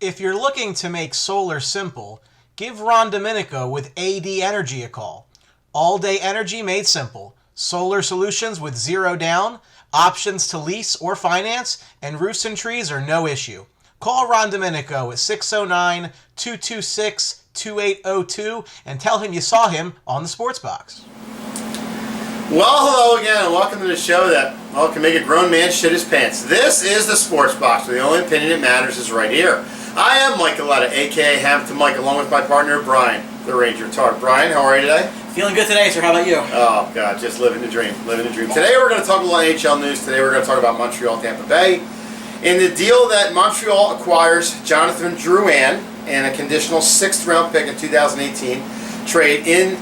If you're looking to make solar simple, give Ron Domenico with AD Energy a call. All-day energy made simple. Solar solutions with zero down, options to lease or finance, and roofs and trees are no issue. Call Ron Domenico at 609-226-2802 and tell him you saw him on the Sports Box. Well, hello again, and welcome to the show that can make a grown man shit his pants. This is the Sports Box, where the only opinion that matters is right here. I am Mike Galetta, a.k.a. Hamilton Mike, along with my partner, Brian, the Ranger Tark. Brian, how are you today? Feeling good today, sir. How about you? Oh, God, just living the dream, living the dream. Today we're going to talk a lot of NHL news. Today we're going to talk about Montreal, Tampa Bay. In the deal that Montreal acquires Jonathan Drouin and a conditional 6th-round pick in 2018 trade in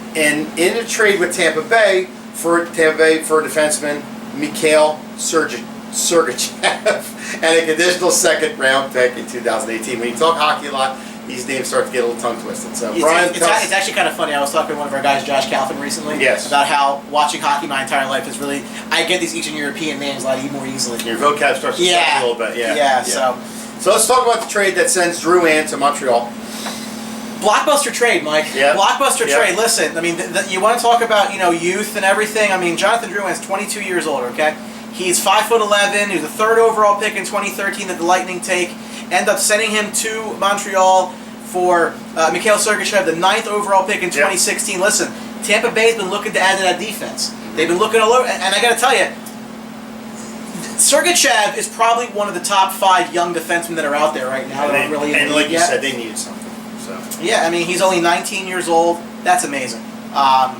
a trade with Tampa Bay for defenseman Mikhail Sergachev and a conditional 2nd-round pick in 2018. When you talk hockey a lot, these names start to get a little tongue-twisted. So, Brian, it's actually kind of funny. I was talking to one of our guys, Josh Calvin, recently about how watching hockey my entire life is really... I get these Eastern European names a lot more easily. Your vocab starts to suck a little bit. Yeah. So let's talk about the trade that sends Drouin to Montreal. Blockbuster trade, Mike. Yeah. Blockbuster trade. Listen, I mean, you want to talk about youth and everything. I mean, Jonathan Drouin is 22 years old. Okay, he's 5'11". He was the 3rd overall pick in 2013 that the Lightning take. End up sending him to Montreal for Mikhail Sergachev, the 9th overall pick in 2016. Listen, Tampa Bay's been looking to add to that defense. They've been looking all over, and I got to tell you, Sergachev is probably one of the top 5 young defensemen that are out there right now. And like you said, they needed something. So. Yeah, I mean, he's only 19 years old. That's amazing. I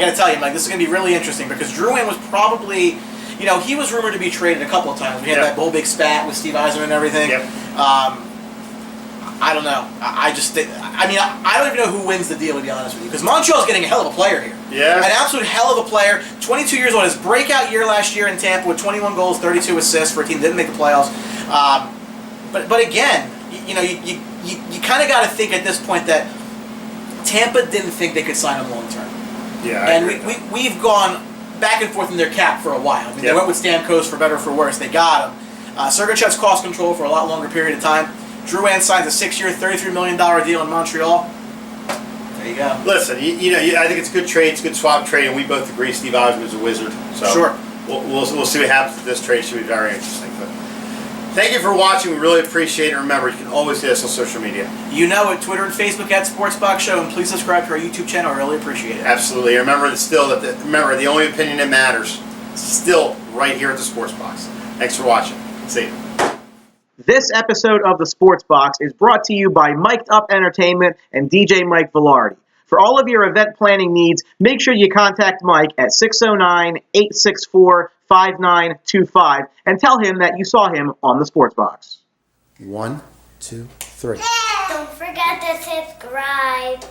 got to tell you, Mike, this is going to be really interesting because Drouin was probably, he was rumored to be traded a couple of times. We had that whole big spat with Steve Yzerman and everything. Yep. I don't know. I don't even know who wins the deal, to be honest with you, because Montreal's getting a hell of a player here. Yeah. An absolute hell of a player. 22 years old. His breakout year last year in Tampa with 21 goals, 32 assists for a team that didn't make the playoffs. But again, you kind of got to think at this point that Tampa didn't think they could sign him long term. Yeah. And we've gone back and forth in their cap for a while. I mean, they went with Stamkos for better or for worse. They got him. Sergachev's cost control for a lot longer period of time. Drouin signs a 6-year, $33 million deal in Montreal. There you go. Listen, I think it's a good trade. It's a good swap trade, and we both agree Steve Yzerman's a wizard. So sure. We'll see what happens with this trade. It should be very interesting. But thank you for watching. We really appreciate it. Remember, you can always get us on social media. You know it, Twitter and Facebook at Sportsbox Show, and please subscribe to our YouTube channel. I really appreciate it. Absolutely. Remember the only opinion that matters is still right here at the Sports Box. Thanks for watching. See you. This episode of the Sports Box is brought to you by Mic'd Up Entertainment and DJ Mike Velardi. For all of your event planning needs, make sure you contact Mike at 609-864-5925 and tell him that you saw him on the Sports Box. 1, 2, 3. Don't forget to subscribe.